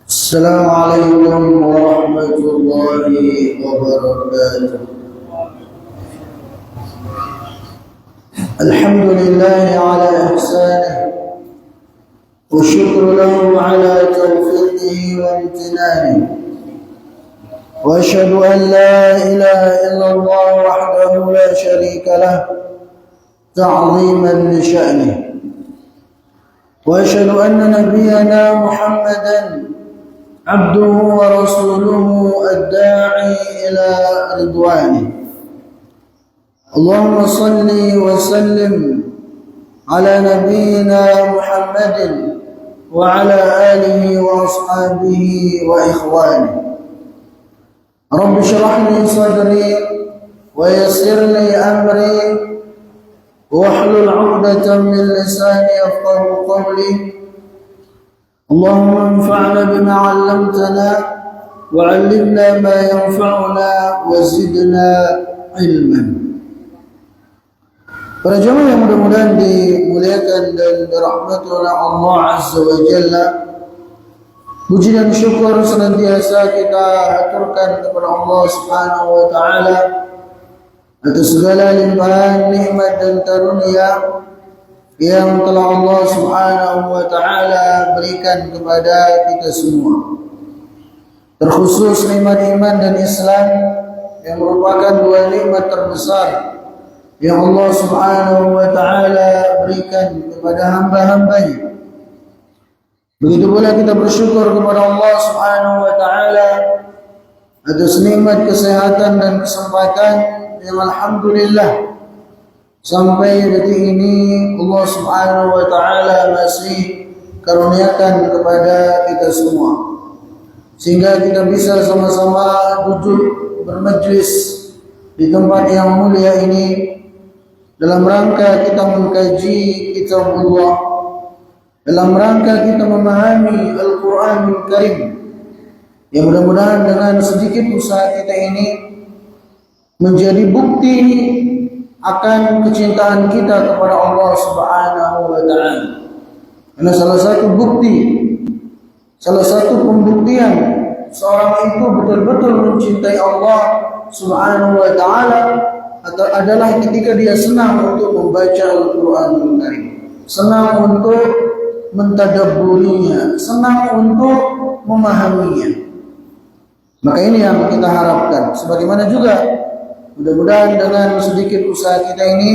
السلام عليكم ورحمة الله وبركاته. الحمد لله على إحسانه والشكر له على توفيقه وامتنانه، وأشهد أن لا إله إلا الله وحده لا شريك له تعظيما لشأنه، وأشهد أن نبينا محمدا عبده ورسوله الداعي إلى رضوانه. اللهم صل وسلم على نبينا محمد وعلى آله وأصحابه وإخوانه. رب اشرح لي صدري ويسر لي أمري واحلل عقدة من لساني يفقهوا قولي. اللهم انفعنا بما علمتنا وعلمنا ما ينفعنا وزدنا علما. Para jemaah yang mudah-mudahan dimuliakan dan dirahmati oleh Allah Azza wa Jalla, puji dan syukur senantiasa kita aturkan kepada Allah Subhanahu wa Ta'ala atas segala limpahan nikmat dan karunia yang telah Allah Subhanahu wa Ta'ala berikan kepada kita semua. Terkhusus nikmat iman dan Islam yang merupakan dua nikmat terbesar yang Allah Subhanahu wa Ta'ala berikan kepada hamba-hambanya. Begitu pula kita bersyukur kepada Allah Subhanahu wa Ta'ala atas nikmat kesehatan dan kesempatan yang alhamdulillah sampai detik ini Allah Subhanahu wa Ta'ala masih karuniakan kepada kita semua, sehingga kita bisa sama-sama duduk bermajlis di tempat yang mulia ini dalam rangka kita mengkaji kitab Allah, dalam rangka kita memahami Al-Quranul Karim, yang mudah-mudahan dengan sedikit usaha kita ini menjadi bukti akan kecintaan kita kepada Allah Subhanahu wa Ta'ala. Karena salah satu bukti, salah satu pembuktian seorang itu betul-betul mencintai Allah Subhanahu wa Ta'ala adalah ketika dia senang untuk membaca Al-Quranul Karim, senang untuk mentadabburinya, senang untuk memahaminya. Maka ini yang kita harapkan. Sebagaimana juga mudah-mudahan dengan sedikit usaha kita ini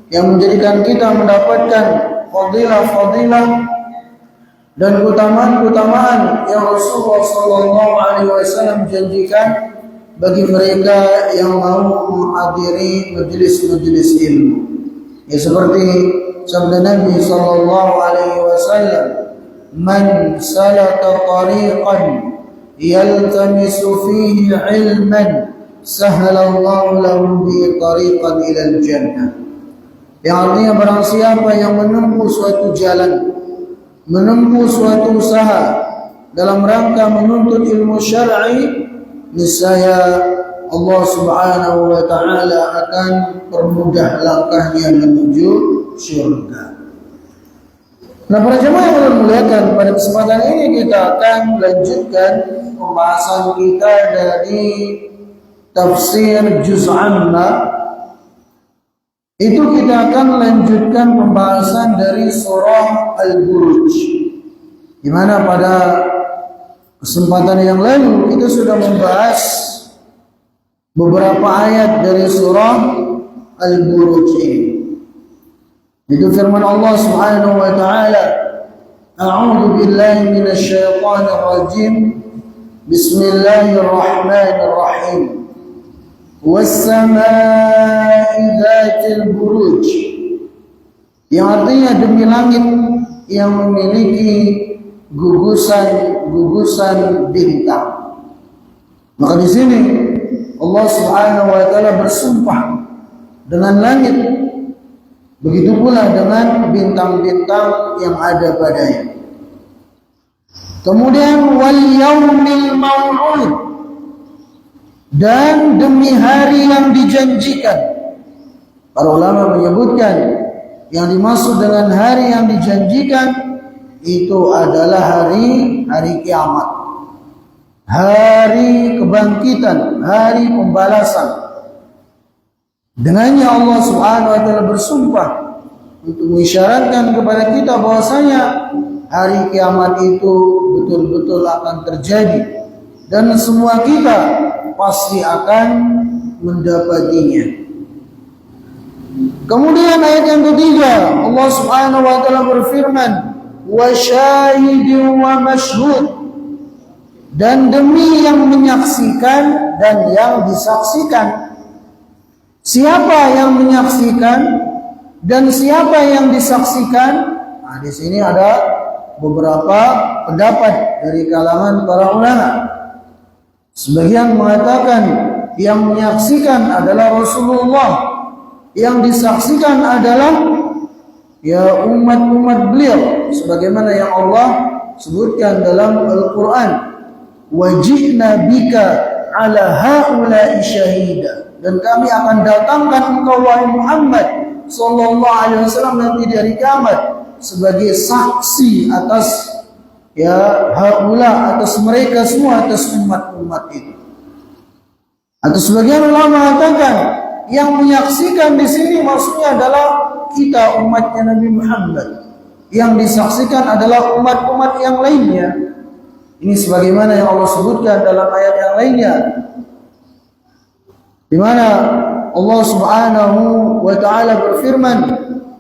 yang menjadikan kita mendapatkan fadilah-fadilah dan keutamaan-keutamaan yang Rasulullah SAW janjikan bagi mereka yang mau menghadiri majelis-majelis ilmu. Ya, seperti sabda Nabi SAW, "Man salaka tariqan yaltamisu fihi ilman sahhalallahu lahu bi tariqan ila al-jannah." Yang artinya barang siapa yang menempuh suatu jalan, menempuh suatu usaha dalam rangka menuntut ilmu syar'i, niscaya Allah Subhanahu wa Ta'ala akan permudah langkahnya menuju syurga. Nah, para jemaah yang dimuliakan, pada kesempatan ini kita akan melanjutkan pembahasan kita dari tafsir juz' amma. Itu kita akan melanjutkan pembahasan dari surah Al-Buruj, di mana pada kesempatan yang lalu kita sudah membahas beberapa ayat dari surah Al-Buruj ini. Itu firman Allah Subhanahu wa Ta'ala, "A'udzu billahi minasy syaithanir rajim. Bismillahirrahmanirrahim. Was-samaa'i dzatil buruj." Yang artinya demi langit yang memiliki gugusan bintang. Maka di sini Allah Subhanahu wa Ta'ala bersumpah dengan langit, begitu pula dengan bintang-bintang yang ada padanya. Kemudian wal yaumil mau'ud, dan demi hari yang dijanjikan. Para ulama menyebutkan yang dimaksud dengan hari yang dijanjikan itu adalah hari kiamat, hari kebangkitan, hari pembalasan. Dengannya Allah Subhanahu wa taala bersumpah untuk mengisyaratkan kepada kita bahwasanya hari kiamat itu betul-betul akan terjadi dan semua kita pasti akan mendapatinya. Kemudian ayat yang ketiga, Allah Subhanahu wa taala berfirman, "Wa syahidin wa masyhud," dan demi yang menyaksikan dan yang disaksikan. Siapa yang menyaksikan dan siapa yang disaksikan? Nah, di sini ada beberapa pendapat dari kalangan para ulama. Sebagian mengatakan yang menyaksikan adalah Rasulullah, yang disaksikan adalah ya umat-umat beliau, sebagaimana yang Allah sebutkan dalam Al-Quran, "Wajihna bika ala haula'i syahida," dan kami akan datangkan engkau wahai Muhammad sallallahu alaihi wasallam nanti di hari kiamat sebagai saksi atas ya haula, atas mereka semua, atas umat-umat itu. Atau sebagian ulama mengatakan yang menyaksikan di sini maksudnya adalah kita umatnya Nabi Muhammad. Yang disaksikan adalah umat-umat yang lainnya. Ini sebagaimana yang Allah sebutkan dalam ayat yang lainnya, di mana Allah Subhanahu wa taala berfirman,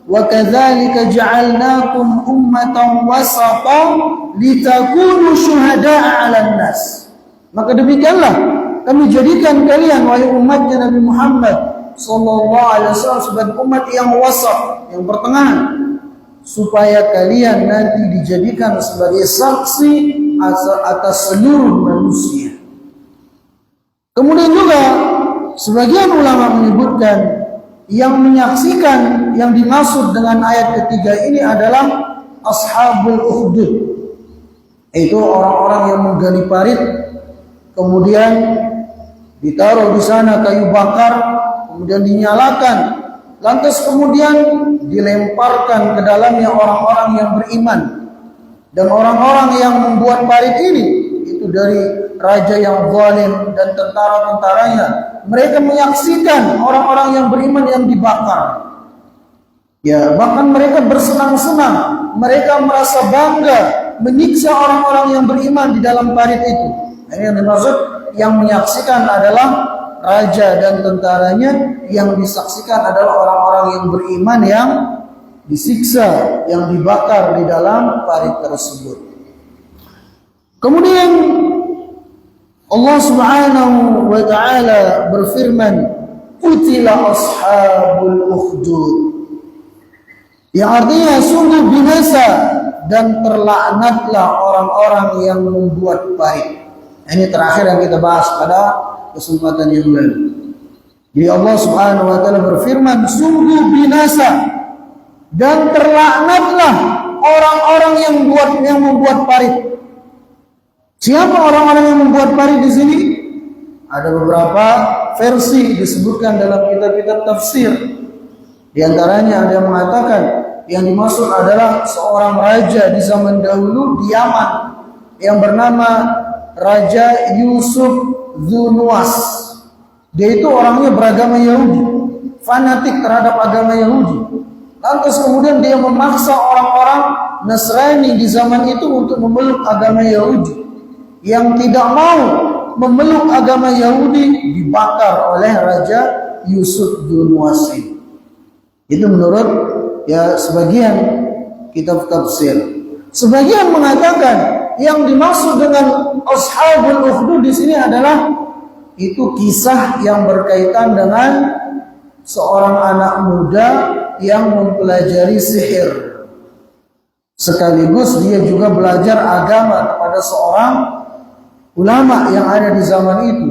"Wa kadzalika ja'alnakum ummatan wasatan litakunu syuhada'a 'alan nas." Maka demikianlah kami jadikan kalian wahai umatnya Nabi Muhammad sallallahu alaihi wasallam sebagai umat yang wasat, yang pertengahan, supaya kalian nanti dijadikan sebagai saksi atas seluruh manusia. Kemudian juga sebagian ulama menyebutkan yang menyaksikan yang dimaksud dengan ayat ketiga ini adalah ashabul ukhdud, itu orang-orang yang menggali parit, kemudian ditaruh di sana kayu bakar, kemudian dinyalakan, lantas kemudian dilemparkan ke dalamnya orang-orang yang beriman. Dan orang-orang yang membuat parit ini itu dari raja yang zalim dan tentara-tentaranya. Mereka menyaksikan orang-orang yang beriman yang dibakar. Ya, bahkan mereka bersenang-senang, mereka merasa bangga menyiksa orang-orang yang beriman di dalam parit itu. Ini yang dimaksud yang menyaksikan adalah raja dan tentaranya, yang disaksikan adalah orang-orang yang beriman yang disiksa, yang dibakar di dalam parit tersebut. Kemudian Allah Subhanahu wa taala berfirman, "Qutila ashabul ukhdud," yang artinya sungguh binasa dan terlaknatlah orang-orang yang membuat parit. Ini terakhir yang kita bahas pada kesempatan yang lalu. Jadi Allah Subhanahu wa taala berfirman, sungguh binasa dan terlaknatlah orang-orang yang membuat parit. Siapa orang-orang yang membuat parit di sini? Ada beberapa versi disebutkan dalam kitab-kitab tafsir. Di antaranya ada yang mengatakan yang dimaksud adalah seorang raja di zaman dahulu di Yaman yang bernama Raja Yusuf Dzunnuwas. Dia itu orangnya beragama Yahudi, fanatik terhadap agama Yahudi. Lantas kemudian dia memaksa orang-orang Nasrani di zaman itu untuk memeluk agama Yahudi. Yang tidak mau memeluk agama Yahudi dibakar oleh Raja Yusuf Dzunnuwas. Itu menurut ya sebagian kitab tafsir. Sebagian mengatakan yang dimaksud dengan ashabul ukhdud di sini adalah itu kisah yang berkaitan dengan seorang anak muda yang mempelajari sihir, sekaligus dia juga belajar agama kepada seorang ulama yang ada di zaman itu.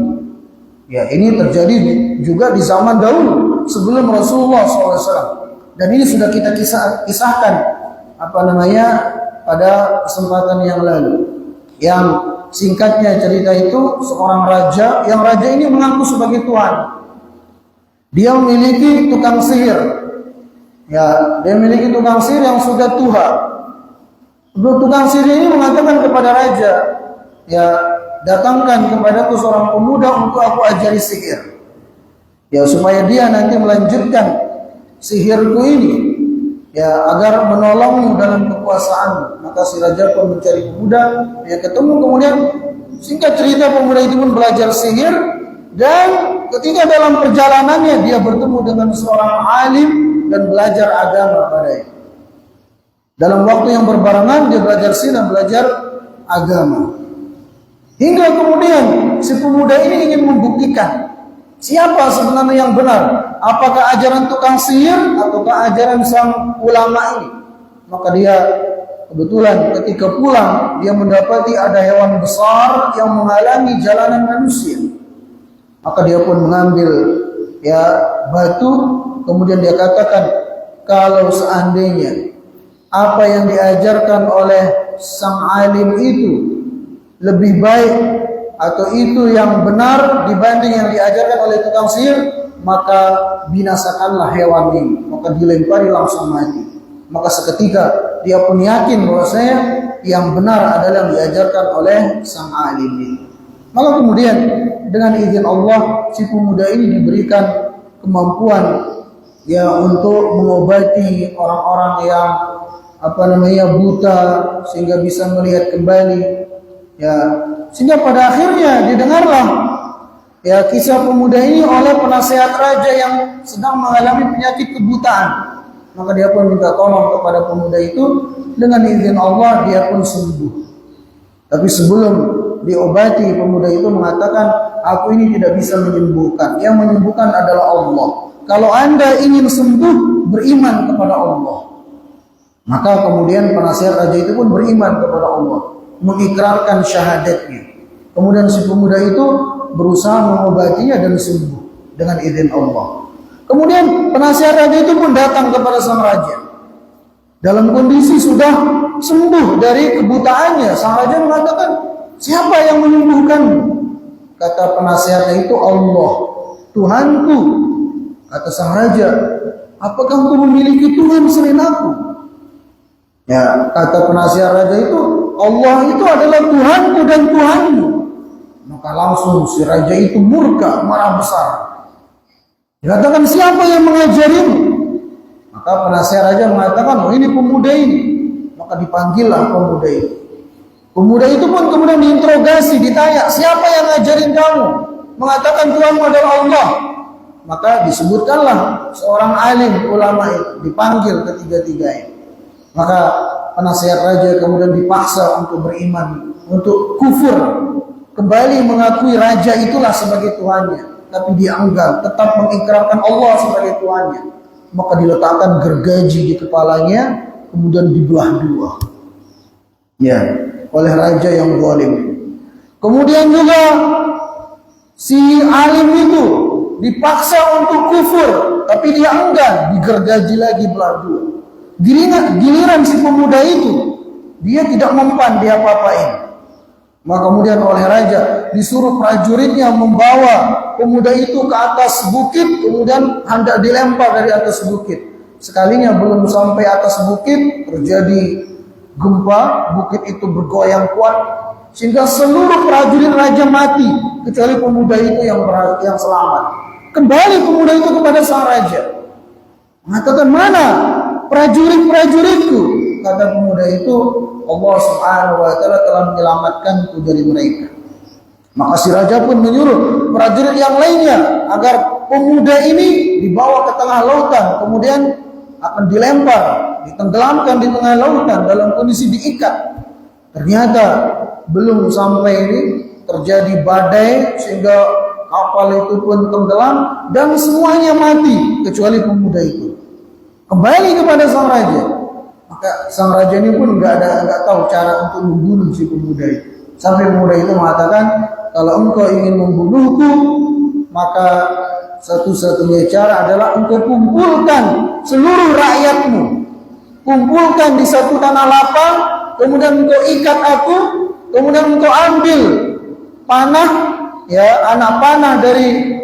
Ya, ini terjadi juga di zaman dahulu sebelum Rasulullah SAW. Dan ini sudah kita kisahkan pada kesempatan yang lalu. Yang singkatnya cerita itu seorang raja, yang raja ini mengaku sebagai tuan. Dia memiliki tukang sihir. Ya, dia memiliki tukang sihir yang sudah tua. Tukang sihir ini mengatakan kepada raja, ya datangkan kepadaku seorang pemuda untuk aku ajari sihir, ya supaya dia nanti melanjutkan sihirku ini, ya agar menolongmu dalam kekuasaanmu. Maka si raja pun mencari pemuda, dia ketemu, kemudian singkat cerita pemuda itu pun belajar sihir, dan ketika dalam perjalanannya dia bertemu dengan seorang alim dan belajar agama padanya. Dalam waktu yang berbarengan dia belajar sihir dan belajar agama. Hingga kemudian si pemuda ini ingin membuktikan siapa sebenarnya yang benar, apakah ajaran tukang sihir ataukah ajaran sang ulama ini. Maka dia kebetulan ketika pulang dia mendapati ada hewan besar yang menghalangi jalanan manusia. Maka dia pun mengambil ya batu, kemudian dia katakan, kalau seandainya apa yang diajarkan oleh sang alim itu lebih baik atau itu yang benar dibanding yang diajarkan oleh tukang sihir, maka binasakanlah hewan ini. Maka dilempari langsung mati. Maka seketika dia pun yakin bahwasanya yang benar adalah yang diajarkan oleh sang alim ini. Maka kemudian dengan izin Allah si pemuda ini diberikan kemampuan ya untuk mengobati orang-orang yang buta sehingga bisa melihat kembali, ya sehingga pada akhirnya didengarlah ya kisah pemuda ini oleh penasehat raja yang sedang mengalami penyakit kebutaan. Maka dia pun minta tolong kepada pemuda itu, dengan izin Allah dia pun sembuh. Tapi sebelum diobati, pemuda itu mengatakan, aku ini tidak bisa menyembuhkan, yang menyembuhkan adalah Allah. Kalau Anda ingin sembuh, beriman kepada Allah. Maka kemudian penasihat raja itu pun beriman kepada Allah, mengikrarkan syahadatnya. Kemudian si pemuda itu berusaha mengobatinya dan sembuh dengan izin Allah. Kemudian penasihat raja itu pun datang kepada sang raja dalam kondisi sudah sembuh dari kebutaannya. Sang raja mengatakan, siapa yang menyembuhkanmu? Kata penasihatnya itu, Allah, Tuhanku. Kata sang raja, apakah engkau memiliki Tuhan selain aku? Ya, kata penasihat raja itu, Allah itu adalah Tuhanku dan Tuhanmu. Maka langsung si raja itu murka, marah besar. Dikatakan, siapa yang mengajarimu? Maka penasihat raja mengatakan, oh ini pemuda ini. Maka dipanggillah pemuda itu. Pemuda itu pun kemudian diinterogasi, ditanya, siapa yang ngajarin kamu? Mengatakan Tuhanmu adalah Allah. Maka disebutkanlah seorang alim ulama itu, dipanggil ketiga-tiganya. Maka penasihat raja kemudian dipaksa untuk beriman, untuk kufur, kembali mengakui raja itulah sebagai Tuhannya. Tapi dia enggan, tetap mengikrarkan Allah sebagai Tuhannya. Maka diletakkan gergaji di kepalanya, kemudian dibelah dua, ya, oleh raja yang zalim. Kemudian juga si alim itu dipaksa untuk kufur, tapi dia enggan, digergaji lagi belah dua. Giliran si pemuda itu, dia tidak mempan, dia apa-apain. Maka kemudian oleh raja disuruh prajuritnya membawa pemuda itu ke atas bukit, kemudian hendak dilempar dari atas bukit. Sekalinya belum sampai atas bukit, terjadi gempa, bukit itu bergoyang kuat sehingga seluruh prajurit raja mati kecuali pemuda itu yang selamat. Kembali pemuda itu kepada sang raja, mengatakan, mana prajurit-prajuritku? Kata pemuda itu, Allah Subhanahu wa taala telah menyelamatkanku dari mereka. Maka si raja pun menyuruh prajurit yang lainnya agar pemuda ini dibawa ke tengah lautan, kemudian akan dilempar, ditenggelamkan di tengah lautan dalam kondisi diikat. Ternyata belum sampai ini terjadi badai sehingga kapal itu pun tenggelam dan semuanya mati kecuali pemuda itu. Kembali kepada sang raja. Maka sang raja ini pun nggak tahu cara untuk membunuh si pemuda itu. Sampai pemuda itu mengatakan, kalau engkau ingin membunuhku, maka satu-satunya cara adalah engkau kumpulkan seluruh rakyatmu, kumpulkan di satu tanah lapang, kemudian engkau ikat aku, kemudian engkau ambil panah, ya anak panah dari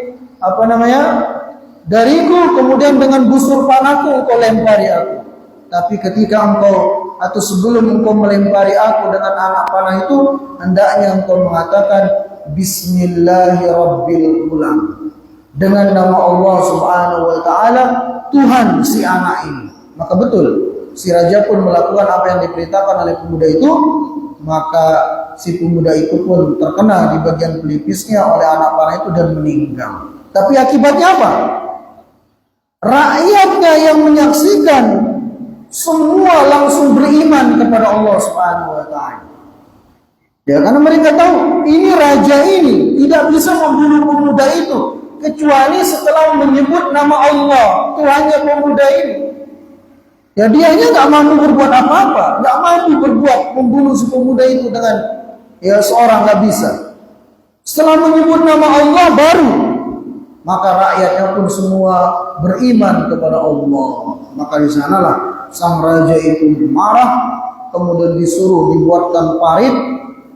dariku, kemudian dengan busur panahku engkau lempari aku. Tapi ketika engkau atau sebelum engkau melempari aku dengan anak panah itu, hendaknya engkau mengatakan Bismillahirrabbilgulam, dengan nama Allah Subhanahu wa taala, Tuhan si anak ini. Maka betul, si raja pun melakukan apa yang diperintahkan oleh pemuda itu, maka si pemuda itu pun terkena di bagian pelipisnya oleh anak panah itu dan meninggal. Tapi akibatnya apa? Rakyatnya yang menyaksikan semua langsung beriman kepada Allah Subhanahu wa taala. Ya, karena mereka tahu ini raja ini tidak bisa membunuh pemuda itu kecuali setelah menyebut nama Allah, Tuhannya pemuda ini. Ya, dianya nggak mampu berbuat apa-apa, nggak mampu membunuh si pemuda itu dengan seorang, nggak bisa. Setelah menyebut nama Allah baru, maka rakyatnya pun semua beriman kepada Allah. Maka di sanalah sang raja itu marah, kemudian disuruh dibuatkan parit,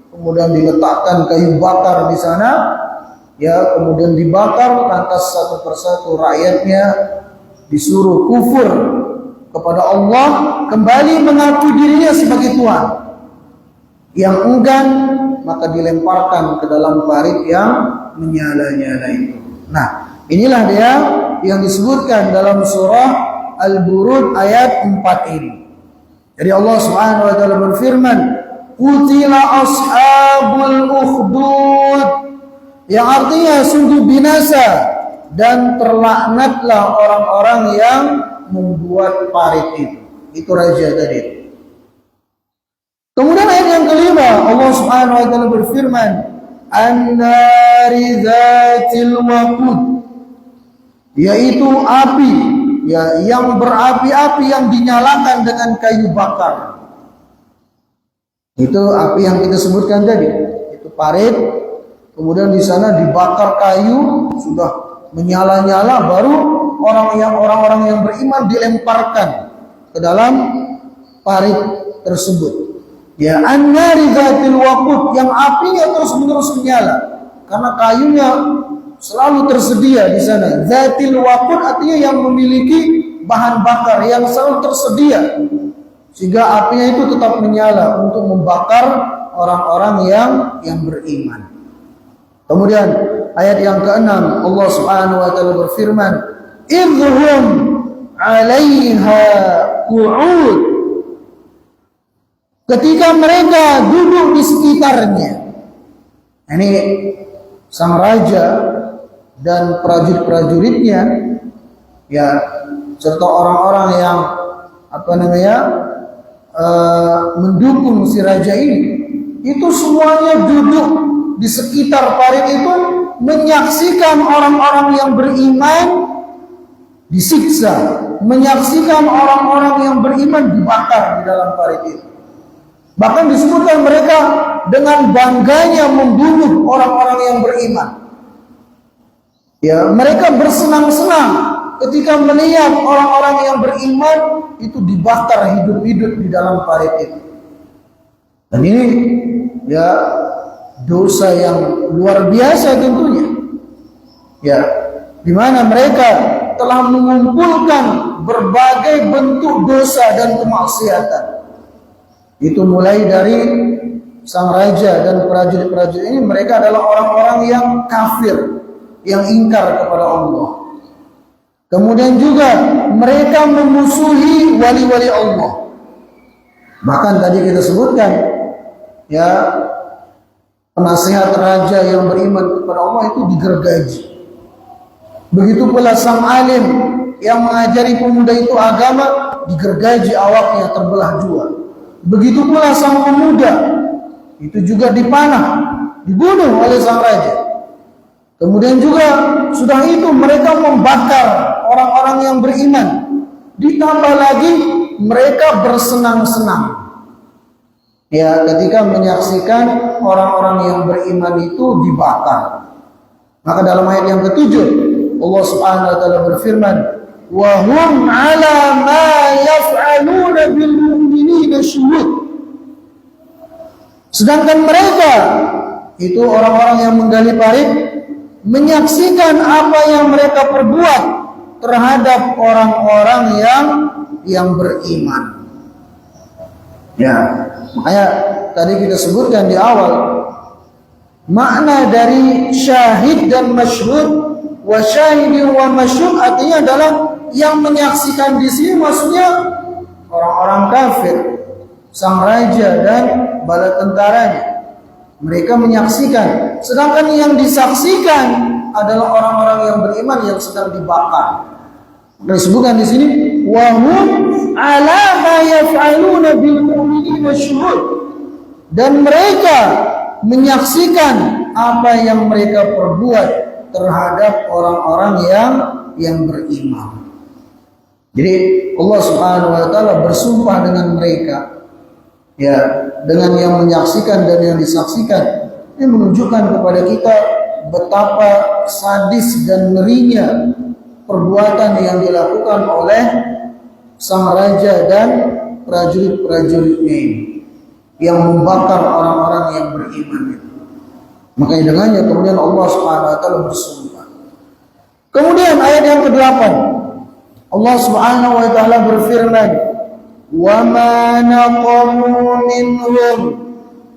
kemudian diletakkan kayu bakar di sana, ya, kemudian dibakar, lantas satu persatu rakyatnya disuruh kufur kepada Allah, kembali mengaku dirinya sebagai Tuhan. Yang enggan maka dilemparkan ke dalam parit yang menyala-nyala itu. Nah, inilah dia yang disebutkan dalam surah Al-Burud ayat 4 ini. Jadi Allah Subhanahu wa taala berfirman, "Qutila ashabul ukhdud", yang artinya sungguh binasa dan terlaknatlah orang-orang yang membuat parit itu. Itu raja tadi. Kemudian ayat yang kelima, Allah Subhanahu wa taala berfirman, "An-nari dzatil waqud", yaitu api, ya, yang berapi-api, yang dinyalakan dengan kayu bakar. Itu api yang kita sebutkan tadi, itu parit. Kemudian di sana dibakar kayu, sudah menyala-nyala, baru orang-orang yang beriman dilemparkan ke dalam parit tersebut. Ya, an-nari dzatil waqud, yang apinya terus-menerus menyala karena kayunya selalu tersedia di sana. Dzatil waqud artinya yang memiliki bahan bakar yang selalu tersedia, sehingga apinya itu tetap menyala untuk membakar orang-orang yang beriman. Kemudian ayat yang ke-6, Allah Subhanahu wa taala berfirman, "Idhum 'alaiha qu'ud", ketika mereka duduk di sekitarnya. Ini sang raja dan prajurit-prajuritnya, ya, serta orang-orang yang mendukung si raja ini, itu semuanya duduk di sekitar parit itu menyaksikan orang-orang yang beriman disiksa, menyaksikan orang-orang yang beriman dibakar di dalam parit itu. Bahkan disebutkan mereka dengan bangganya membunuh orang-orang yang beriman. Ya, mereka bersenang-senang ketika melihat orang-orang yang beriman itu dibakar hidup-hidup di dalam parit itu. Dan ini, ya, dosa yang luar biasa tentunya. Ya, di mana mereka telah mengumpulkan berbagai bentuk dosa dan kemaksiatan. Itu mulai dari sang raja dan prajurit-prajurit ini, mereka adalah orang-orang yang kafir, yang ingkar kepada Allah. Kemudian juga mereka memusuhi wali-wali Allah. Bahkan tadi kita sebutkan, ya, penasihat raja yang beriman kepada Allah itu digergaji. Begitu pula sang alim yang mengajari pemuda itu agama, digergaji, awaknya terbelah dua. Begitu pula sang pemuda itu juga dipanah, dibunuh oleh sang raja. Kemudian juga sudah itu mereka membakar orang-orang yang beriman. Ditambah lagi mereka bersenang-senang, ya, ketika menyaksikan orang-orang yang beriman itu dibakar. Maka dalam ayat yang ketujuh, Allah Subhanahu wa taala berfirman, "Wa hum 'ala ma yaf'aluna bil mu'minina syuhud." Sedangkan mereka itu orang-orang yang menggali parit menyaksikan apa yang mereka perbuat terhadap orang-orang yang yang beriman. Ya, makanya tadi kita sebutkan di awal, makna dari syahid dan masyhud, wa syahidin wa masyhud artinya adalah yang menyaksikan di sini maksudnya orang-orang kafir, sang raja dan bala tentaranya. Mereka menyaksikan, sedangkan yang disaksikan adalah orang-orang yang beriman yang sedang dibakar. Disebutkan di sini, wa hum ala ma yaf'aluna bil mu'minina syuhud, dan mereka menyaksikan apa yang mereka perbuat terhadap orang-orang yang beriman. Jadi Allah Subhanahu wa taala bersumpah dengan mereka, ya, dengan yang menyaksikan dan yang disaksikan. Ini menunjukkan kepada kita betapa sadis dan ngerinya perbuatan yang dilakukan oleh sang raja dan prajurit-prajuritnya ini, yang membakar orang-orang yang beriman itu. Makanya dengannya kemudian Allah Subhanahu wa taala bersumpah. Kemudian ayat yang ke-8, Allah Subhanahu wa taala berfirman, "Wa ma naqamu minhum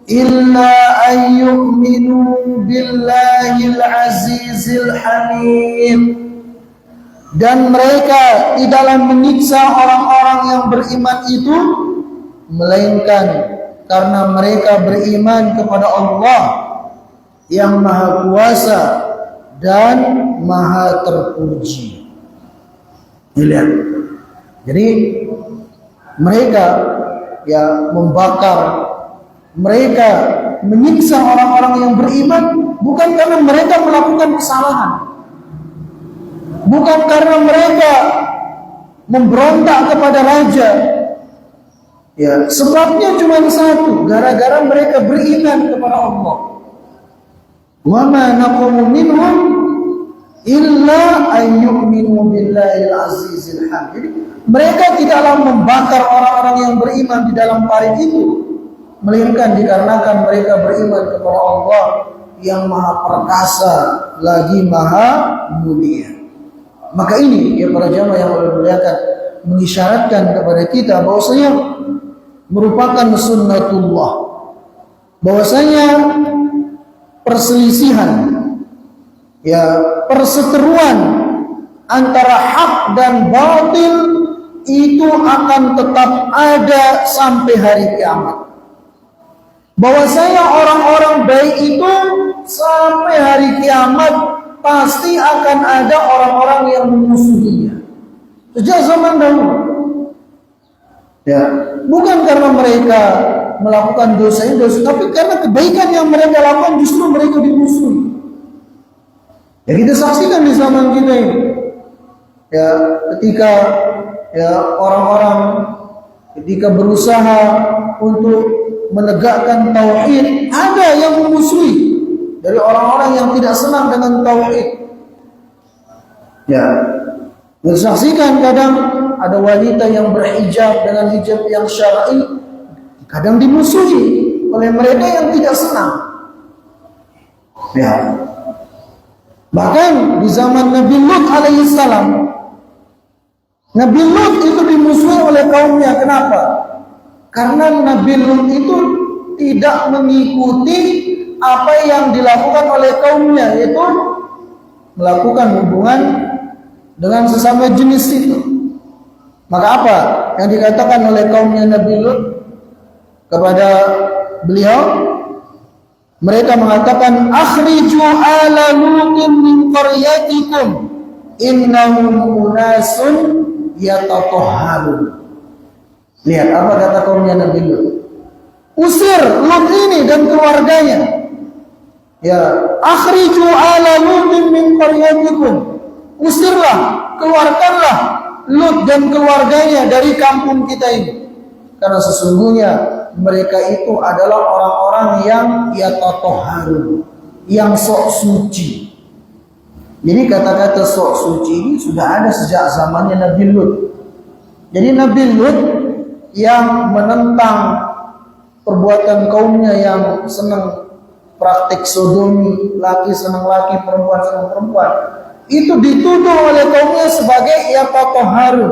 illa an yu'minu billahil azizil hamid." Dan mereka tidaklah menyiksa orang-orang yang beriman itu melainkan karena mereka beriman kepada Allah yang Maha Kuasa dan Maha Terpuji. Dilihat. Jadi mereka ya membakar, mereka menyiksa orang-orang yang beriman bukan karena mereka melakukan kesalahan, bukan karena mereka memberontak kepada raja. Ya, sebabnya cuma satu, gara-gara mereka beriman kepada Allah. Wa ma naqamu minhum illa an yu'minu billahil azizil hamid. Jadi mereka tidaklah membakar orang-orang yang beriman di dalam parit itu, melainkan dikarenakan mereka beriman kepada Allah yang Maha Perkasa lagi Maha Mulia. Maka ini ya para jamaah yang muliakan, mengisyaratkan kepada kita bahwasanya merupakan sunnatullah, bahwasanya perselisihan, ya, perseteruan antara hak dan batil itu akan tetap ada sampai hari kiamat. Bahwasanya orang-orang baik itu sampai hari kiamat pasti akan ada orang-orang yang memusuhinya. Sejak zaman dahulu. Ya, bukan karena mereka melakukan dosa-dosa, tapi karena kebaikan yang mereka lakukan justru mereka dimusuhi. Ya, kita saksikan di zaman kita ini. Ya, ketika ya orang-orang ketika berusaha untuk menegakkan tauhid, ada yang memusuhi dari orang-orang yang tidak senang dengan tauhid. Ya, kita saksikan kadang ada wanita yang berhijab dengan hijab yang syar'i, kadang dimusuhi oleh mereka yang tidak senang. Ya. Bahkan di zaman Nabi Lut alaihissalam, Nabi Lut itu dimusuhi oleh kaumnya. Kenapa? Karena Nabi Lut itu tidak mengikuti apa yang dilakukan oleh kaumnya, yaitu melakukan hubungan dengan sesama jenis itu. Maka apa yang dikatakan oleh kaumnya Nabi Lut kepada beliau? Mereka mengatakan, akhriju ala Lutin min qaryatikum innahum unasun yatatahharun. Lihat apa kata kaumnya Nabi Lut. Usir Lut ini dan keluarganya. Ya, akhriju ala Lutin min qaryatikum. Usirlah, keluarkanlah Lut dan keluarganya dari kampung kita ini. Karena sesungguhnya mereka itu adalah orang-orang yang yatatahharun, yang sok suci. Jadi kata-kata sok suci ini sudah ada sejak zamannya Nabi Lut. Jadi Nabi Lut yang menentang perbuatan kaumnya yang senang praktik sodomi, laki senang laki, perempuan senang perempuan, itu dituduh oleh kaumnya sebagai yatatahharun,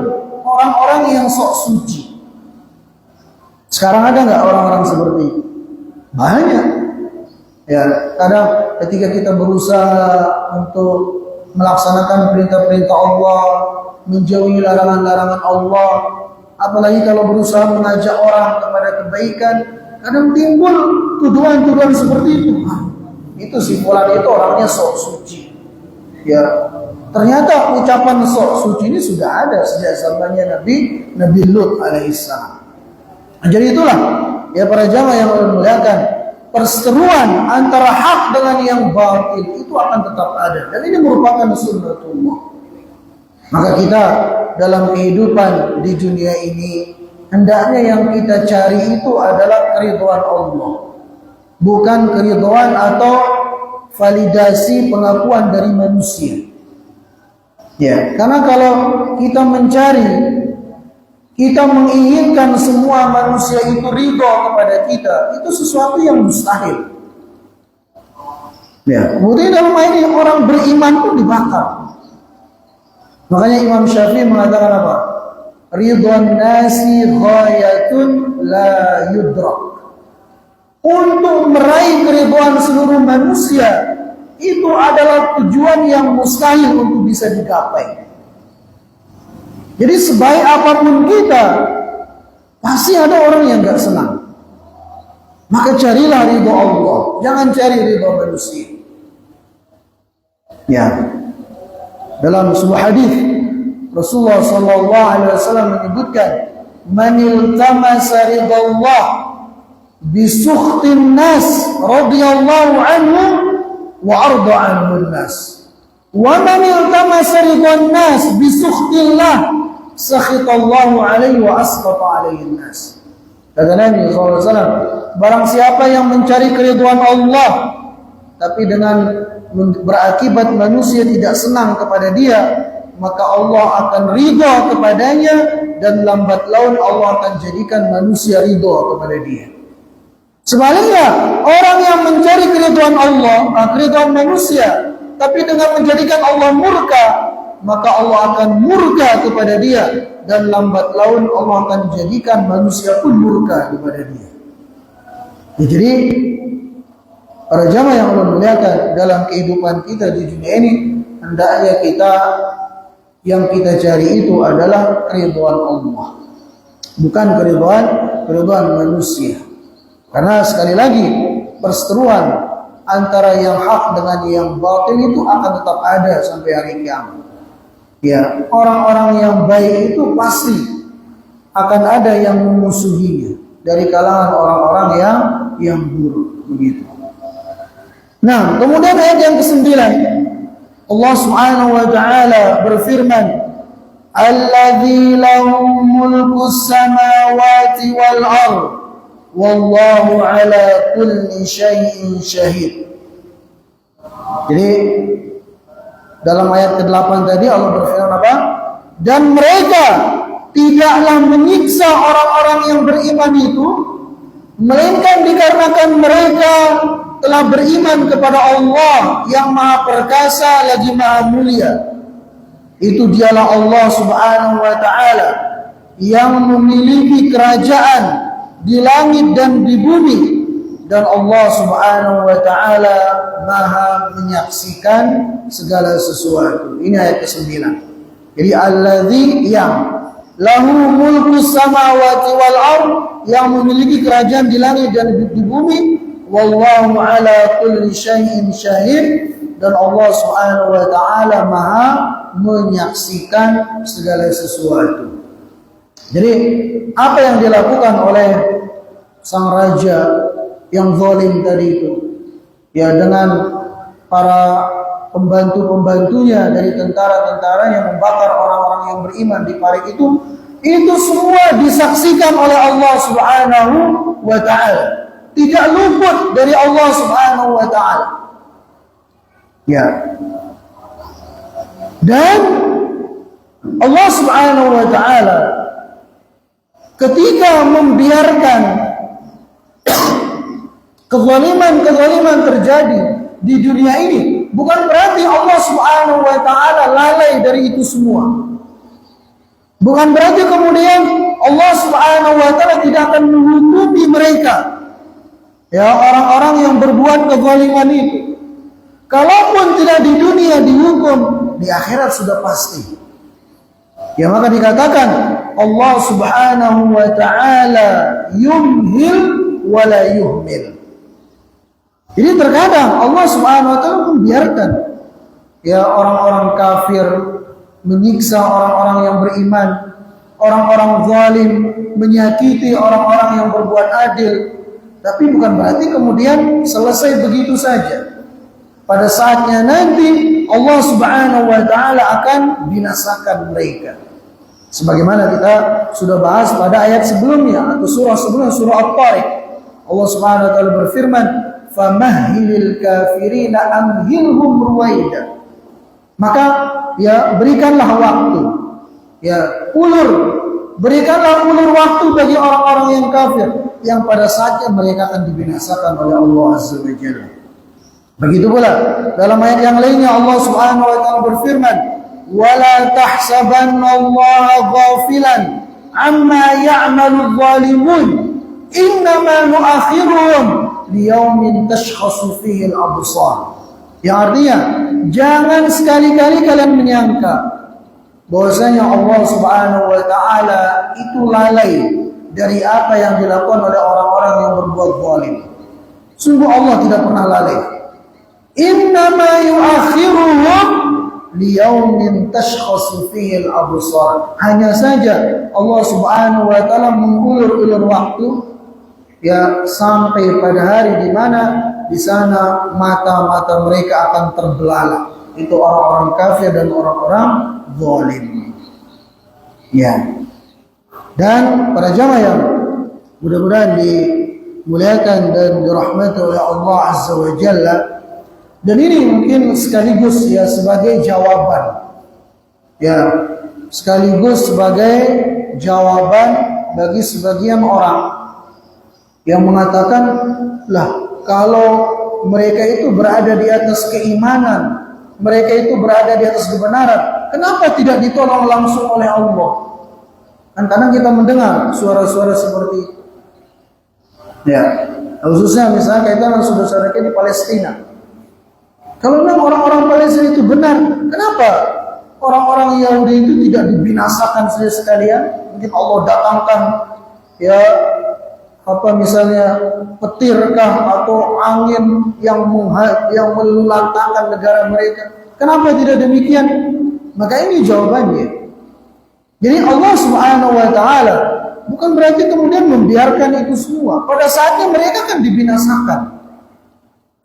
orang-orang yang sok suci. Sekarang ada nggak orang-orang seperti itu? Banyak. Ya, kadang ketika kita berusaha untuk melaksanakan perintah-perintah Allah, menjauhi larangan-larangan Allah, apalagi kalau berusaha mengajak orang kepada kebaikan, kadang timbul tuduhan-tuduhan seperti itu. Itu si fulan itu orangnya sok suci. Ya, ternyata ucapan sok suci ini sudah ada sejak zamannya Nabi Lut alaihissalam. Jadi itulah ya para jamaah yang Allah muliakan, perseteruan antara hak dengan yang batil itu akan tetap ada, dan ini merupakan sunnatullah. Maka kita dalam kehidupan di dunia ini hendaknya yang kita cari itu adalah keridhaan Allah, bukan keridhaan atau validasi pengakuan dari manusia. Ya, karena kalau kita mencari, kita menginginkan semua manusia itu ridho kepada kita, itu sesuatu yang mustahil. Ya, kemudian dalam ayat ini orang beriman pun dibakar. Makanya Imam Syafi'i mengatakan apa? Ridwan nasi ghayatun la yudrak. Untuk meraih keridhaan seluruh manusia itu adalah tujuan yang mustahil untuk bisa digapai. Jadi sebaik apapun kita, pasti ada orang yang gak senang. Maka carilah ridho Allah, jangan cari ridho manusia. Ya, dalam sebuah hadis Rasulullah SAW menyebutkan, "Man iltamasa ridallah bisukhtin nas radhiyallahu anhu wa arda anhu nas. Wa man iltamasa ridwan nas bisukhtillah sakhitallahu alaihi wa asqata alaihi nas." Kata Nabi SAW, barang siapa yang mencari keridhaan Allah tapi dengan berakibat manusia tidak senang kepada dia, maka Allah akan ridha kepadanya, dan lambat laun Allah akan jadikan manusia ridha kepada dia. Sebaliknya, orang yang mencari keridhaan Allah, keridhaan manusia, tapi dengan menjadikan Allah murka, maka Allah akan murka kepada dia, dan lambat laun Allah akan jadikan manusia pun murka kepada dia. Ya, jadi para jamaah yang Allah muliakan, dalam kehidupan kita di dunia ini hendaknya yang kita cari itu adalah keridhaan Allah, bukan keridhaan manusia. Karena sekali lagi, perseteruan antara yang hak dengan yang batil itu akan tetap ada sampai hari kiamat. Ya, orang-orang yang baik itu pasti akan ada yang memusuhinya dari kalangan orang-orang yang buruk, begitu. Nah, kemudian ayat yang ke-9, Allah Subhanahu wa taala berfirman, "Alladzi lahu mulkus samawati wal ardh wallahu ala kulli syai'in syahid." Jadi dalam ayat ke-8 tadi Allah berfirman apa? Dan mereka tidaklah menyiksa orang-orang yang beriman itu, melainkan dikarenakan mereka telah beriman kepada Allah yang Maha Perkasa lagi Maha Mulia. Itu dialah Allah Subhanahu wa taala yang memiliki kerajaan di langit dan di bumi, dan Allah Subhanahu wa taala Maha menyaksikan segala sesuatu. Ini ayat ke-9. Jadi alladzi yang lahu mulkus samawati wal ardh, yang memiliki kerajaan di langit dan di bumi, wallahu ala kulli syai'in syahid, dan Allah Subhanahu wa taala Maha menyaksikan segala sesuatu. Jadi apa yang dilakukan oleh sang raja yang zalim tadi itu, ya, dengan para pembantu-pembantunya dari tentara-tentara yang membakar orang-orang yang beriman di parik itu semua disaksikan oleh Allah Subhanahu wa taala. Tidak luput dari Allah Subhanahu wa taala. Ya. Dan Allah Subhanahu wa taala ketika membiarkan kezaliman terjadi di dunia ini, bukan berarti Allah Subhanahu wa taala lalai dari itu semua. Bukan berarti kemudian Allah Subhanahu wa taala tidak akan menghukumi mereka. Ya, orang-orang yang berbuat kezaliman itu. Kalaupun tidak di dunia dihukum, di akhirat sudah pasti. Ya, maka dikatakan Allah Subhanahu wa taala yumhil wa la yuhmil. Jadi terkadang Allah Subhanahu wa taala membiarkan ya orang-orang kafir menyiksa orang-orang yang beriman, orang-orang zalim menyakiti orang-orang yang berbuat adil. Tapi bukan berarti kemudian selesai begitu saja. Pada saatnya nanti Allah Subhanahu wa taala akan binasakan mereka. Sebagaimana kita sudah bahas pada ayat sebelumnya atau surah sebelumnya, surah At-Tariq. Allah Subhanahu wa taala berfirman, "Famahhilil kafirina amhilhum ruwaida." Maka ya berikanlah waktu. Ya, berikanlah ulur waktu bagi orang-orang yang kafir yang pada saatnya mereka akan dibinasakan oleh Allah Azza wa Jalla. Begitu pula dalam ayat yang lainnya Allah Subhanahu wa taala berfirman, "Wala tahsabannallaha ghafilan amma ya'malul zalimun, innama nu'akhiruhum liyaumin tashkhasu fihi al-absar." Yang artinya, jangan sekali-kali kalian menyangka bahwasanya Allah Subhanahu wa taala itu lalai dari apa yang dilakukan oleh orang-orang yang berbuat zalim. Sungguh Allah tidak pernah lalai. Innama yu'akhiruhum liyaumin tashkhasu fihi al-absar. Hanya saja Allah Subhanahu wa taala mengulur-ulur waktu ya sampai pada hari di mana di sana mata-mata mereka akan terbelalak. Itu orang-orang kafir dan orang-orang zalim. Ya. Dan para jamaah yang mudah-mudahan dimuliakan dan dirahmati oleh Allah Azza wa Jalla. Dan ini mungkin sekaligus ya sebagai jawaban. Ya, sekaligus sebagai jawaban bagi sebagian orang yang mengatakan, lah kalau mereka itu berada di atas keimanan, mereka itu berada di atas kebenaran, kenapa tidak ditolong langsung oleh Allah? Kan kadang kita mendengar suara-suara seperti itu. Ya, khususnya misalnya kita dengan saudara-saudara kita di Palestina. Kalau memang orang-orang Palestina itu benar, kenapa orang-orang Yahudi itu tidak dibinasakan saja sekalian? Mungkin Allah datangkan ya misalnya petirkah atau angin yang meluluhlantangkan negara mereka. Kenapa tidak demikian? Maka ini jawabannya. Jadi Allah Subhanahu wa taala bukan berarti kemudian membiarkan itu semua. Pada saatnya mereka kan dibinasakan.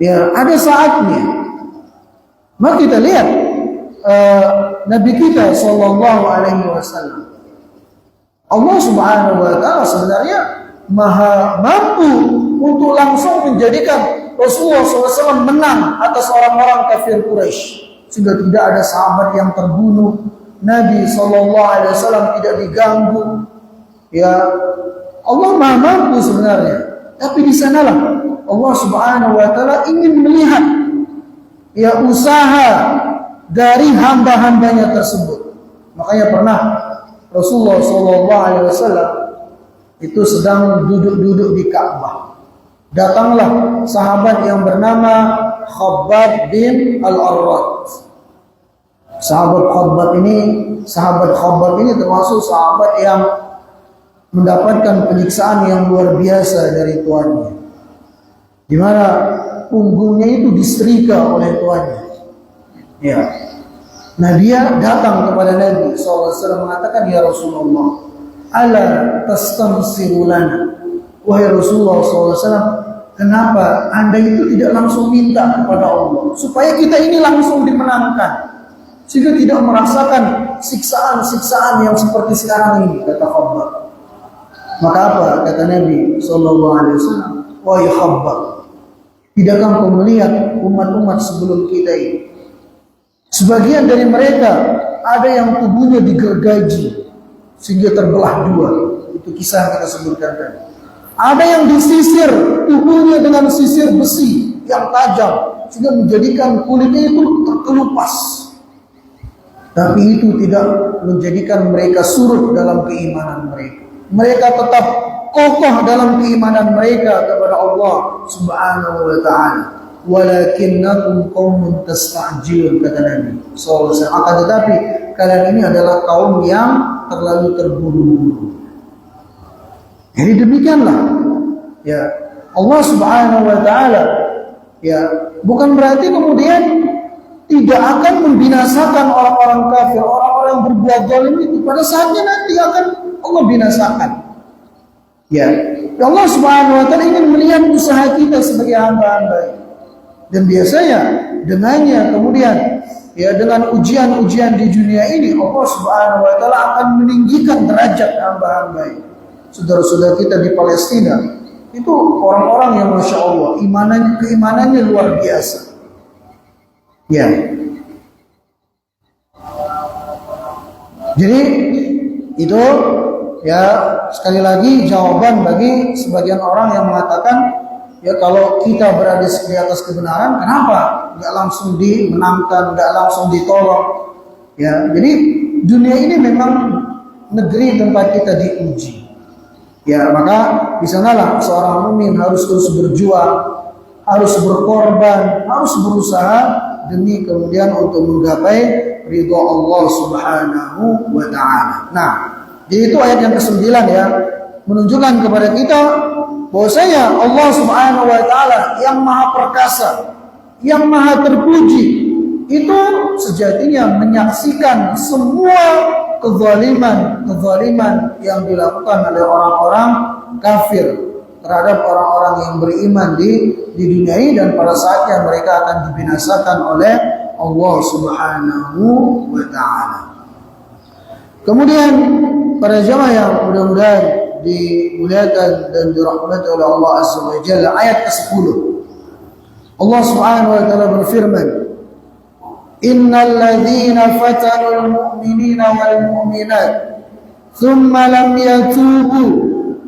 Ya, ada saatnya. Maka kita lihat Nabi kita sallallahu alaihi wasallam. Allah Subhanahu wa taala sebenarnya maha mampu untuk langsung menjadikan Rasulullah SAW menang atas orang-orang kafir Quraisy, sehingga tidak ada sahabat yang terbunuh, Nabi SAW tidak diganggu. Ya, Allah maha mampu sebenarnya. Tapi di sanalah Allah Subhanahu wa taala ingin melihat ya usaha dari hamba-hambanya tersebut. Makanya pernah Rasulullah SAW itu sedang duduk-duduk di Ka'bah. Datanglah sahabat yang bernama Khabbab bin Al-Arrat. Sahabat Khabbab ini termasuk sahabat yang mendapatkan penyiksaan yang luar biasa dari tuannya. Di mana punggungnya itu disetrika oleh tuannya. Ya. Nah, dia datang kepada Nabi SAW mengatakan, "Ya Rasulullah, ala tastansiru lana." Wahai Rasulullah SAW, kenapa Anda itu tidak langsung minta kepada Allah supaya kita ini langsung dimenangkan, sehingga tidak merasakan siksaan-siksaan yang seperti sekarang ini, kata Khabbab. Maka apa kata Nabi SAW? Wahai Khabbab, tidakkah kau melihat umat-umat sebelum kita ini? Sebagian dari mereka ada yang tubuhnya digergaji sehingga terbelah dua. Itu kisah yang kita sebutkan tadi. Ada yang disisir tubuhnya dengan sisir besi yang tajam sehingga menjadikan kulitnya itu terkelupas. Tapi itu tidak menjadikan mereka surut dalam keimanan mereka. Mereka tetap kokoh dalam keimanan mereka kepada Allah Subhanahu wa taala. Walakinnakum qaumun tasta'jilun, kata Nabi sallallahu alaihi wasallam. Akan tetapi kalian ini adalah kaum yang terlalu terburu-buru. Jadi demikianlah ya Allah Subhanahu wa taala, ya bukan berarti kemudian tidak akan membinasakan orang-orang kafir, orang-orang yang berbuat zalim itu. Pada saatnya nanti akan Allah binasakan. Ya, Allah Subhanahu wa taala ingin melihat usaha kita sebagai hamba-hamba. Dan biasanya dengannya kemudian ya dengan ujian-ujian di dunia ini Allah Subhanahu wa taala akan meninggikan derajat hamba-hamba. Saudara-saudara kita di Palestina itu orang-orang yang Masya Allah keimanannya luar biasa. Ya. Jadi itu ya sekali lagi jawaban bagi sebagian orang yang mengatakan ya kalau kita berada di atas kebenaran, kenapa nggak langsung dimenangkan, nggak langsung ditolong? Ya, jadi dunia ini memang negeri tempat kita diuji. Ya, maka di sanalah seorang mukmin harus terus berjuang, harus berkorban, harus berusaha demi kemudian untuk menggapai ridha Allah Subhanahu wa taala. Nah, jadi itu ayat yang ke-9 ya, menunjukkan kepada kita bahwasanya Allah Subhanahu wa taala yang maha perkasa, yang maha terpuji, itu sejatinya menyaksikan semua kezaliman yang dilakukan oleh orang-orang kafir terhadap orang-orang yang beriman di dunia ini, dan pada saatnya mereka akan dibinasakan oleh Allah Subhanahu wa taala. Kemudian para jamaah yang mudah-mudahan dimuliakan dan dirahmati oleh Allah Azza wa Jalla, ayat ke-10 Allah Subhanahu wa taala berfirman, innal ladzina fatanul mu'minina wal mu'minat thumma lam yatubu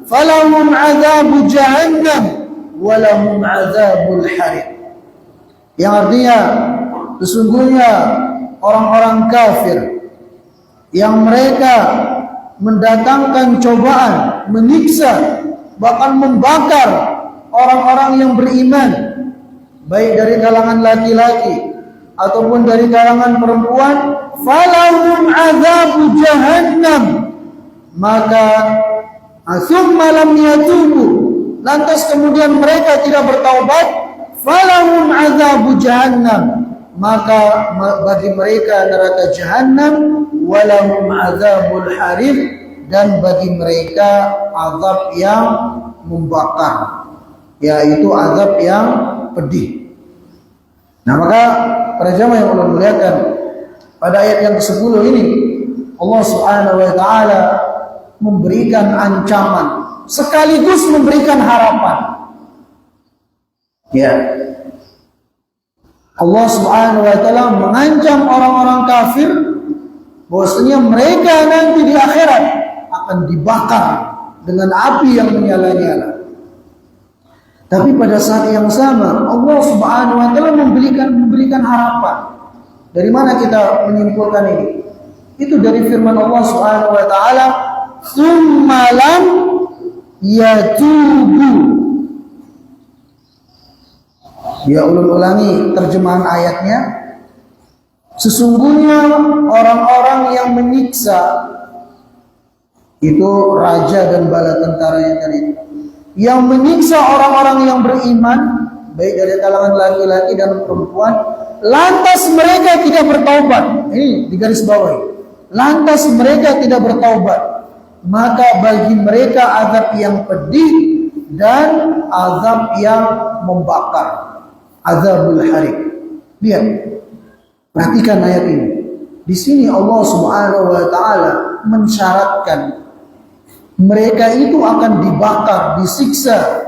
falahum 'adzabu jahannam wa lahum 'adzabul hariq. Yang artinya sesungguhnya orang-orang kafir yang mereka mendatangkan cobaan, menyiksa, bahkan membakar orang-orang yang beriman, baik dari kalangan laki-laki ataupun dari kalangan perempuan, falahum azabu jahannam, maka thumma lam yatubu, lantas kemudian mereka tidak bertaubat, falahum azabu jahannam, maka bagi mereka neraka jahannam, walahum azabul harib, dan bagi mereka azab yang membakar, yaitu azab yang pedih. Nah, maka para jamaah yang Allah muliakan, pada ayat yang ke-10 ini Allah Subhanahu wa taala memberikan ancaman sekaligus memberikan harapan. Ya. Allah Subhanahu wa taala mengancam orang-orang kafir bahwasanya mereka nanti di akhirat akan dibakar dengan api yang menyala-nyala. Tapi pada saat yang sama Allah Subhanahu wa taala memberikan harapan. Dari mana kita menyimpulkan ini? Itu dari firman Allah Subhanahu wa taala, "Tsumma lam yatubu." Ya, ulangi terjemahan ayatnya. Sesungguhnya orang-orang yang menyiksa itu raja dan bala tentara yang tadi, yang menyiksa orang-orang yang beriman baik dari kalangan laki-laki dan perempuan, lantas mereka tidak bertaubat. Ini di garis bawah. Lantas mereka tidak bertaubat, maka bagi mereka azab yang pedih dan azab yang membakar, azabul hariq. Lihat, perhatikan ayat ini. Di sini Allah Subhanahu wa taala mensyaratkan mereka itu akan dibakar, disiksa,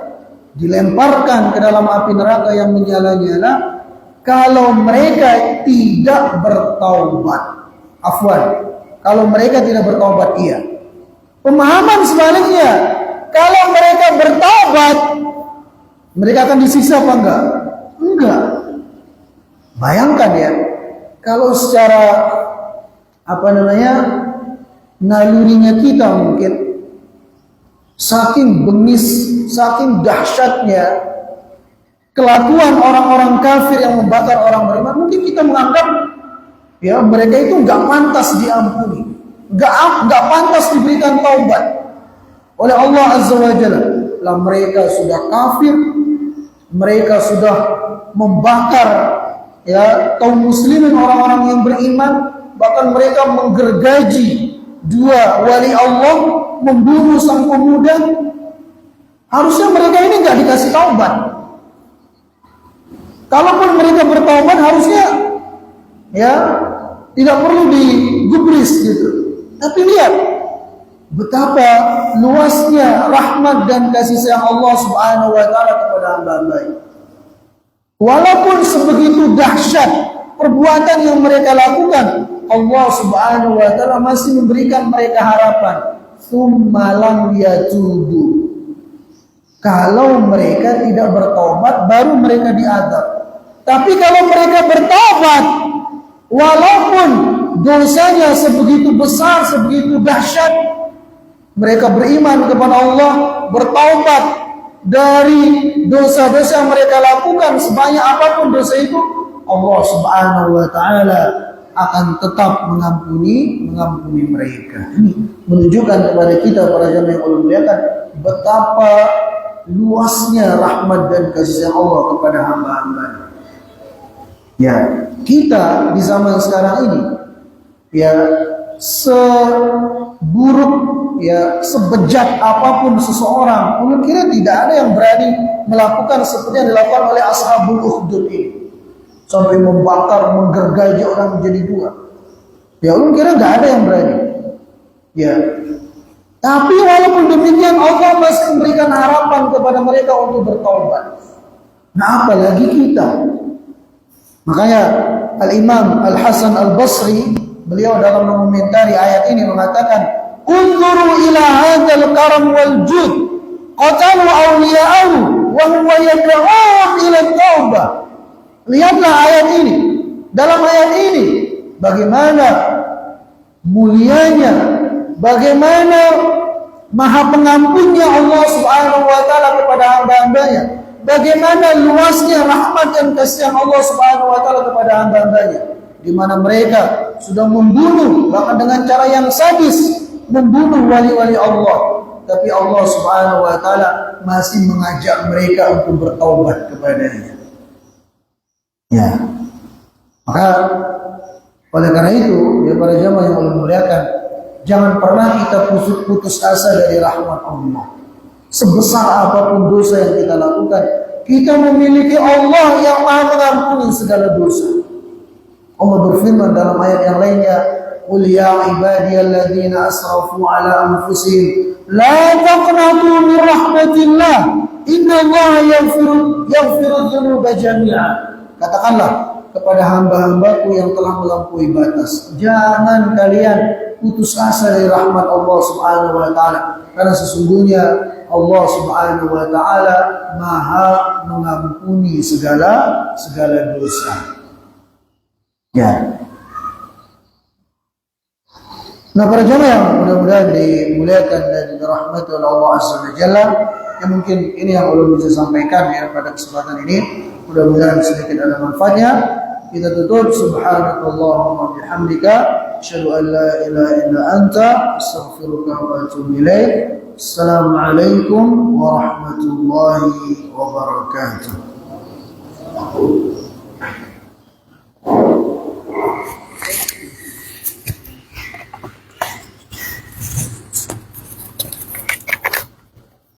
dilemparkan ke dalam api neraka yang menyala-nyala kalau mereka tidak bertaubat. Afwan, kalau mereka tidak bertaubat, iya. Pemahaman sebaliknya, kalau mereka bertaubat, mereka akan disiksa apa enggak? Enggak. Bayangkan ya, kalau secara nalurinya kita mungkin saking bengis, saking dahsyatnya kelakuan orang-orang kafir yang membakar orang beriman, mungkin kita menganggap ya mereka itu nggak pantas diampuni, nggak pantas diberikan taubat oleh Allah Azza wa Jalla. Lah mereka sudah kafir, mereka sudah membakar ya kaum muslimin, orang-orang yang beriman, bahkan mereka menggergaji dua wali Allah, membunuh sang pemuda. Harusnya mereka ini nggak dikasih taubat. Kalaupun mereka bertaubat, harusnya ya tidak perlu digubris gitu. Tapi lihat betapa luasnya rahmat dan kasih sayang Allah Subhanahu wa taala kepada hamba-hambanya. Walaupun sebegitu dahsyat perbuatan yang mereka lakukan, Allah Subhanahu wa taala masih memberikan mereka harapan. Tsumma lam yatubu. Kalau mereka tidak bertobat, baru mereka diazab. Tapi kalau mereka bertobat, walaupun dosanya sebegitu besar, sebegitu dahsyat, mereka beriman kepada Allah, bertaubat dari dosa-dosa yang mereka lakukan, sebanyak apapun dosa itu, Allah Subhanahu wa taala akan tetap mengampuni mereka. Ini menunjukkan kepada kita para jamaah yang Allah muliakan betapa luasnya rahmat dan kasih sayang Allah kepada hamba-hambanya. Ya, kita di zaman sekarang ini ya seburuk ya sebejat apapun seseorang, mungkin tidak ada yang berani melakukan seperti yang dilakukan oleh Ashabul Ukhdud ini, sampai membakar, menggergaji orang menjadi dua. Ya, mungkin nggak ada yang berani. Ya, tapi walaupun demikian Allah masih memberikan harapan kepada mereka untuk bertaubat. Nah, apalagi kita. Makanya Al-Imam Al-Hasan Al-Basri, beliau dalam mengomentari ayat ini mengatakan, "Unzuru ila hadzal karam wal jud, qatalu awliya'ahu wa huwa yad'u ila taubah." Lihatlah ayat ini. Dalam ayat ini bagaimana mulianya, bagaimana maha pengampunnya Allah Subhanahu wa taala kepada hamba-hambanya, bagaimana luasnya rahmat dan kasih Allah Subhanahu wa taala kepada hamba-hambanya, di mana mereka sudah membunuh bahkan dengan cara yang sadis, membunuh wali-wali Allah, tapi Allah Subhanahu wa taala masih mengajak mereka untuk bertaubat kepadanya. Ya. Maka oleh karena itu, ya para jamaah yang Allah muliakan, jangan pernah kita putus asa dari rahmat Allah. Sebesar apapun dosa yang kita lakukan, kita memiliki Allah yang Maha mengampuni segala dosa. Allah berfirman dalam ayat yang lainnya, "Qul ya ibadiyalladzina asrafu ala anfusihim la taqnatu min rahmatillah, innallaha yaghfiru dzunuba jami'a." Katakanlah kepada hamba-hambaku yang telah melampaui batas, jangan kalian putus asa dari rahmat Allah Subhanahu wa taala, karena sesungguhnya Allah Subhanahu wa taala Maha mengampuni segala dosa. Ya. Nah, para jamaah yang mudah-mudahan dimuliakan dan dirahmati oleh Allah Azza wa Jalla, yang mungkin ini yang Allah bisa sampaikan ya pada kesempatan ini. Mudah-mudahan sedikit ada manfaatnya. Kita tutup, subhanakallahumma bihamdika asyhadu an la ilaha illa anta astaghfiruka wa atubu ilaik. Assalamualaikum warahmatullahi wabarakatuh.